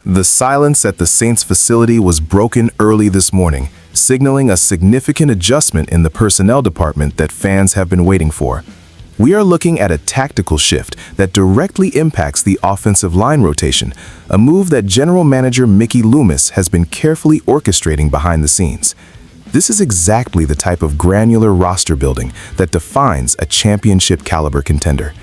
The silence at the Saints facility was broken early this morning, signaling a significant adjustment in the personnel department that fans have been waiting for. We are looking at a tactical shift that directly impacts the offensive line rotation, a move that General Manager Mickey Loomis has been carefully orchestrating behind the scenes. This is exactly the type of granular roster building that defines a championship-caliber contender.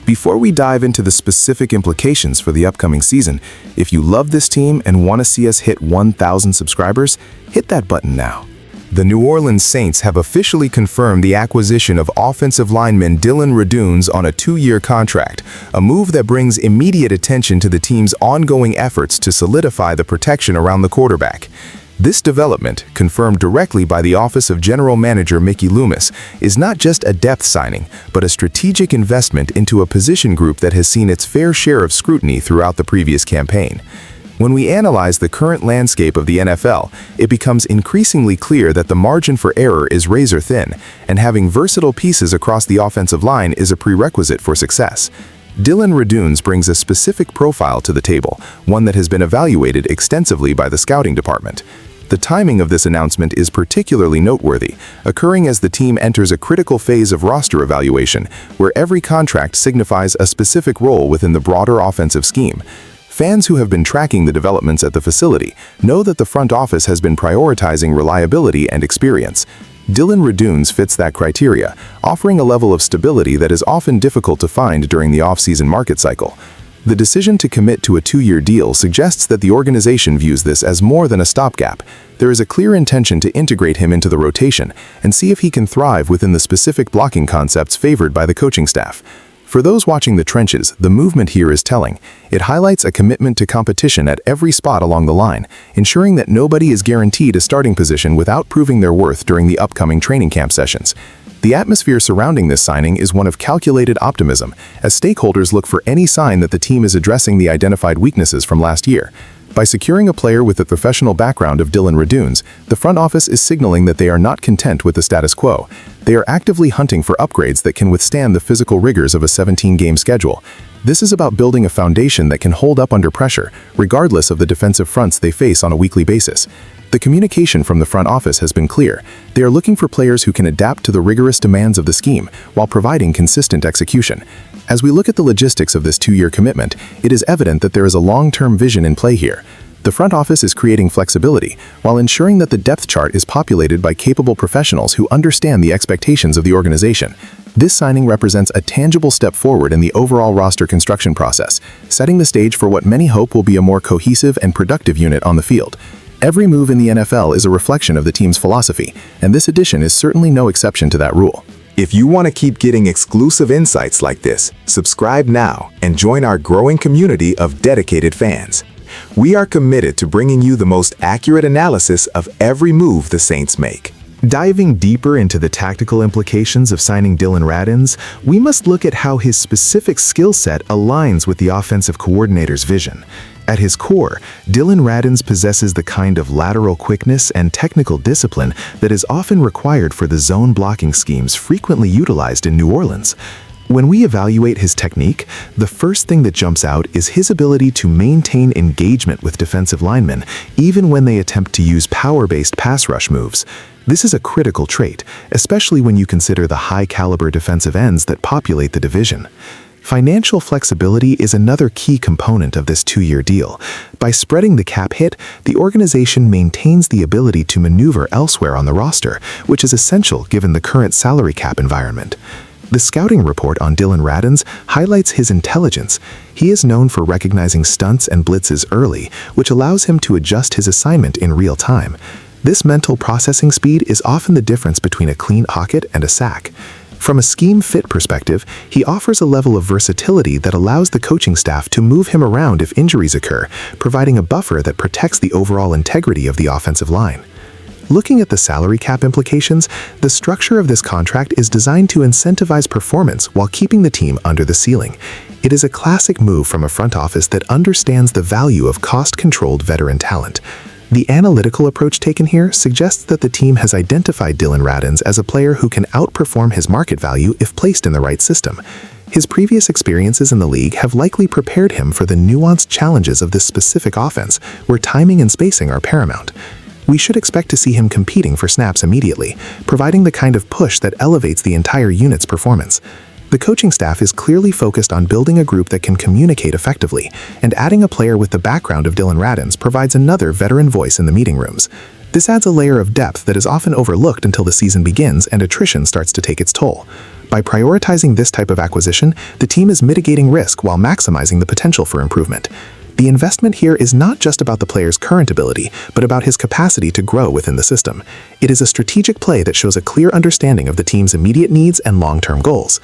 Before we dive into the specific implications for the upcoming season, if you love this team and want to see us hit 1,000 subscribers, hit that button now. The New Orleans Saints have officially confirmed the acquisition of offensive lineman Radunz on a 2-year contract, a move that brings immediate attention to the team's ongoing efforts to solidify the protection around the quarterback. This development, confirmed directly by the Office of General Manager Mickey Loomis, is not just a depth signing, but a strategic investment into a position group that has seen its fair share of scrutiny throughout the previous campaign. When we analyze the current landscape of the NFL, it becomes increasingly clear that the margin for error is razor thin, and having versatile pieces across the offensive line is a prerequisite for success. Radunz brings a specific profile to the table, one that has been evaluated extensively by the scouting department. The timing of this announcement is particularly noteworthy, occurring as the team enters a critical phase of roster evaluation, where every contract signifies a specific role within the broader offensive scheme. Fans who have been tracking the developments at the facility know that the front office has been prioritizing reliability and experience. Radunz fits that criteria, offering a level of stability that is often difficult to find during the offseason market cycle. The decision to commit to a 2-year deal suggests that the organization views this as more than a stopgap. There is a clear intention to integrate him into the rotation and see if he can thrive within the specific blocking concepts favored by the coaching staff. For those watching the trenches, the movement here is telling. It highlights a commitment to competition at every spot along the line, ensuring that nobody is guaranteed a starting position without proving their worth during the upcoming training camp sessions. The atmosphere surrounding this signing is one of calculated optimism, as stakeholders look for any sign that the team is addressing the identified weaknesses from last year. By securing a player with the professional background of Radunz, the front office is signaling that they are not content with the status quo. They are actively hunting for upgrades that can withstand the physical rigors of a 17-game schedule. This is about building a foundation that can hold up under pressure, regardless of the defensive fronts they face on a weekly basis. The communication from the front office has been clear. They are looking for players who can adapt to the rigorous demands of the scheme while providing consistent execution. As we look at the logistics of this 2-year commitment, it is evident that there is a long-term vision in play here. The front office is creating flexibility while ensuring that the depth chart is populated by capable professionals who understand the expectations of the organization. This signing represents a tangible step forward in the overall roster construction process, setting the stage for what many hope will be a more cohesive and productive unit on the field. Every move in the NFL is a reflection of the team's philosophy, and this addition is certainly no exception to that rule. If you want to keep getting exclusive insights like this, subscribe now and join our growing community of dedicated fans. We are committed to bringing you the most accurate analysis of every move the Saints make. Diving deeper into the tactical implications of signing Radunz, we must look at how his specific skill set aligns with the offensive coordinator's vision. At his core, Radunz possesses the kind of lateral quickness and technical discipline that is often required for the zone blocking schemes frequently utilized in New Orleans. When we evaluate his technique, the first thing that jumps out is his ability to maintain engagement with defensive linemen, even when they attempt to use power-based pass rush moves. This is a critical trait, especially when you consider the high-caliber defensive ends that populate the division. Financial flexibility is another key component of this 2-year deal. By spreading the cap hit, the organization maintains the ability to maneuver elsewhere on the roster, which is essential given the current salary cap environment. The scouting report on Radunz highlights his intelligence. He is known for recognizing stunts and blitzes early, which allows him to adjust his assignment in real time. This mental processing speed is often the difference between a clean pocket and a sack. From a scheme fit perspective, he offers a level of versatility that allows the coaching staff to move him around if injuries occur, providing a buffer that protects the overall integrity of the offensive line. Looking at the salary cap implications, the structure of this contract is designed to incentivize performance while keeping the team under the ceiling. It is a classic move from a front office that understands the value of cost-controlled veteran talent. The analytical approach taken here suggests that the team has identified Radunz as a player who can outperform his market value if placed in the right system. His previous experiences in the league have likely prepared him for the nuanced challenges of this specific offense, where timing and spacing are paramount. We should expect to see him competing for snaps immediately, providing the kind of push that elevates the entire unit's performance. The coaching staff is clearly focused on building a group that can communicate effectively, and adding a player with the background of Dylan Radunz provides another veteran voice in the meeting rooms. This adds a layer of depth that is often overlooked until the season begins and attrition starts to take its toll. By prioritizing this type of acquisition, the team is mitigating risk while maximizing the potential for improvement. The investment here is not just about the player's current ability, but about his capacity to grow within the system. It is a strategic play that shows a clear understanding of the team's immediate needs and long-term goals.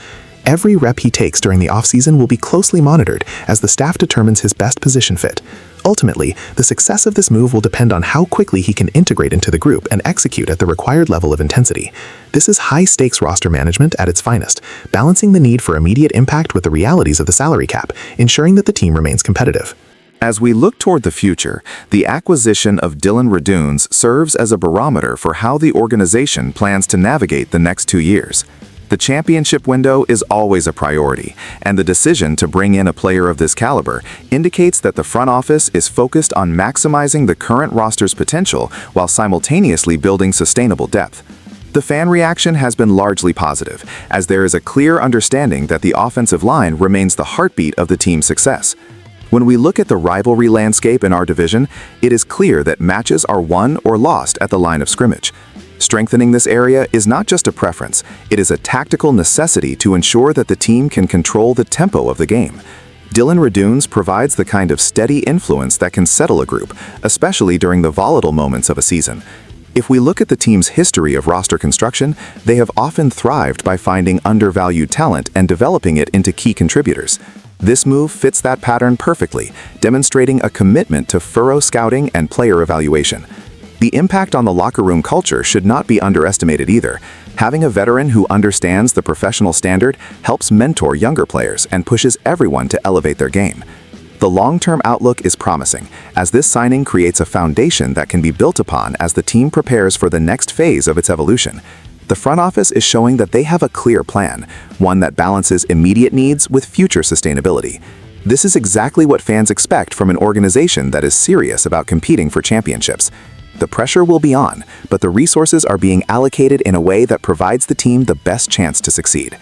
Every rep he takes during the offseason will be closely monitored as the staff determines his best position fit. Ultimately, the success of this move will depend on how quickly he can integrate into the group and execute at the required level of intensity. This is high-stakes roster management at its finest, balancing the need for immediate impact with the realities of the salary cap, ensuring that the team remains competitive. As we look toward the future, the acquisition of Dylan Radunz serves as a barometer for how the organization plans to navigate the next 2 years. The championship window is always a priority, and the decision to bring in a player of this caliber indicates that the front office is focused on maximizing the current roster's potential while simultaneously building sustainable depth. The fan reaction has been largely positive, as there is a clear understanding that the offensive line remains the heartbeat of the team's success. When we look at the rivalry landscape in our division, it is clear that matches are won or lost at the line of scrimmage. Strengthening this area is not just a preference, it is a tactical necessity to ensure that the team can control the tempo of the game. Dylan Radunz provides the kind of steady influence that can settle a group, especially during the volatile moments of a season. If we look at the team's history of roster construction, they have often thrived by finding undervalued talent and developing it into key contributors. This move fits that pattern perfectly, demonstrating a commitment to thorough scouting and player evaluation. The impact on the locker room culture should not be underestimated either. Having a veteran who understands the professional standard helps mentor younger players and pushes everyone to elevate their game. The long-term outlook is promising, as this signing creates a foundation that can be built upon as the team prepares for the next phase of its evolution. The front office is showing that they have a clear plan, one that balances immediate needs with future sustainability. This is exactly what fans expect from an organization that is serious about competing for championships. The pressure will be on, but the resources are being allocated in a way that provides the team the best chance to succeed.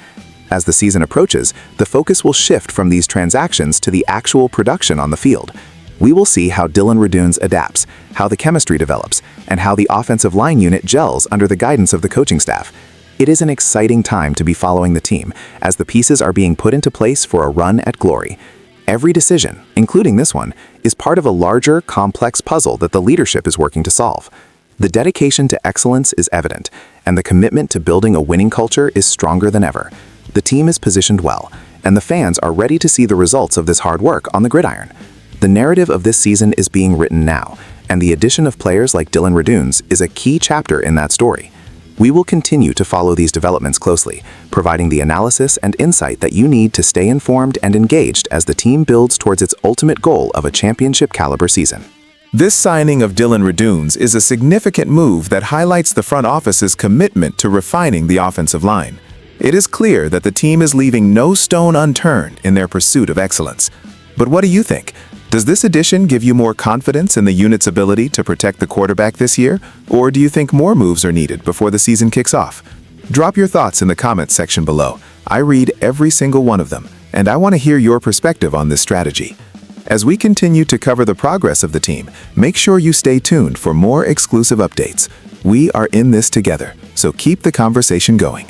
As the season approaches, the focus will shift from these transactions to the actual production on the field. We will see how Dylan Radunz adapts, how the chemistry develops, and how the offensive line unit gels under the guidance of the coaching staff. It is an exciting time to be following the team, as the pieces are being put into place for a run at glory. Every decision, including this one, is part of a larger, complex puzzle that the leadership is working to solve. The dedication to excellence is evident, and the commitment to building a winning culture is stronger than ever. The team is positioned well, and the fans are ready to see the results of this hard work on the gridiron. The narrative of this season is being written now, and the addition of players like Dylan Radunz is a key chapter in that story. We will continue to follow these developments closely, providing the analysis and insight that you need to stay informed and engaged as the team builds towards its ultimate goal of a championship-caliber season. This signing of Dylan Radunz is a significant move that highlights the front office's commitment to refining the offensive line. It is clear that the team is leaving no stone unturned in their pursuit of excellence. But what do you think? Does this addition give you more confidence in the unit's ability to protect the quarterback this year, or do you think more moves are needed before the season kicks off? Drop your thoughts in the comments section below. I read every single one of them, and I want to hear your perspective on this strategy. As we continue to cover the progress of the team, make sure you stay tuned for more exclusive updates. We are in this together, so keep the conversation going.